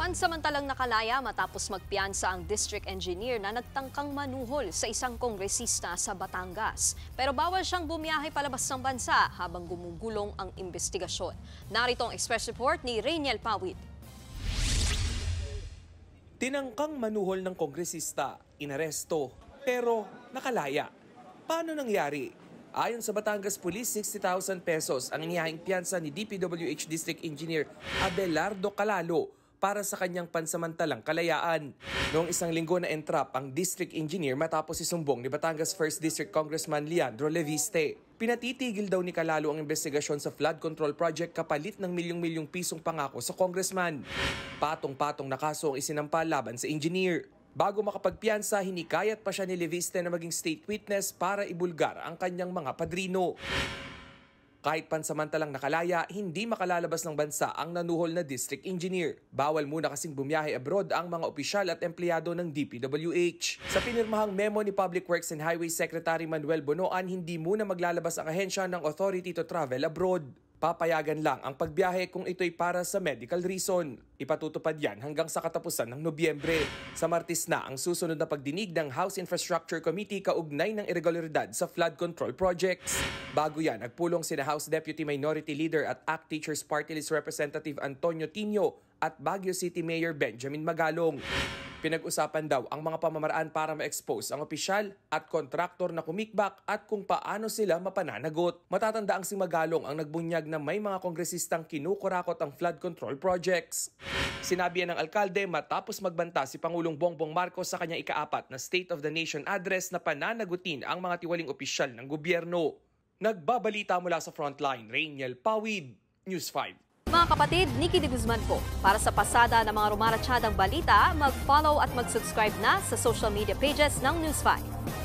Pansamantalang nakalaya matapos magpiyansa ang district engineer na nagtangkang manuhol sa isang kongresista sa Batangas. Pero bawal siyang bumiyahe palabas ng bansa habang gumugulong ang investigasyon. Narito ang express report ni Rainiel Pawid. Tinangkang manuhol ng kongresista, inaresto, pero nakalaya. Paano nangyari? Ayon sa Batangas Police, 60,000 pesos ang inihahing piyansa ni DPWH District Engineer Abelardo Calalo para sa kanyang pansamantalang kalayaan. Noong isang linggo na entrap ang district engineer matapos isumbong ni Batangas 1st District Congressman Leandro Leviste. Pinatitigil daw ni Calalo ang investigasyon sa flood control project kapalit ng milyong-milyong pisong pangako sa congressman. Patong-patong na kaso ang isinampa laban sa engineer. Bago makapagpiyansa, hinikayat pa siya ni Leviste na maging state witness para ibulgar ang kanyang mga padrino. Kahit pansamantalang nakalaya, hindi makalalabas ng bansa ang nanuhol na district engineer. Bawal muna kasing bumiyahe abroad ang mga opisyal at empleyado ng DPWH. Sa pinirmahang memo ni Public Works and Highways Secretary Manuel Bonoan, hindi muna maglalabas ang ahensya ng authority to travel abroad. Papayagan lang ang pagbiyahe kung ito'y para sa medical reason. Ipatutupad yan hanggang sa katapusan ng Nobyembre. Sa Martes na ang susunod na pagdinig ng House Infrastructure Committee kaugnay ng irregularidad sa flood control projects. Bago yan, nagpulong sina House Deputy Minority Leader at ACT Teachers Party List Representative Antonio Tinio at Baguio City Mayor Benjamin Magalong. Pinag-usapan daw ang mga pamamaraan para ma-expose ang opisyal at kontraktor na kumikbak at kung paano sila mapananagot. Matatanda ang si Magalong ang nagbunyag na may mga kongresistang kinukurakot ang flood control projects. Sinabi ng alkalde matapos magbanta si Pangulong Bongbong Marcos sa kanyang ika-4 na State of the Nation address na pananagutin ang mga tiwaling opisyal ng gobyerno. Nagbabalita mula sa Frontline, Rainiel Pawid, News 5. Mga kapatid, Nikki de Guzman po. Para sa pasada ng mga rumaratsyadang balita, mag-follow at mag-subscribe na sa social media pages ng News 5.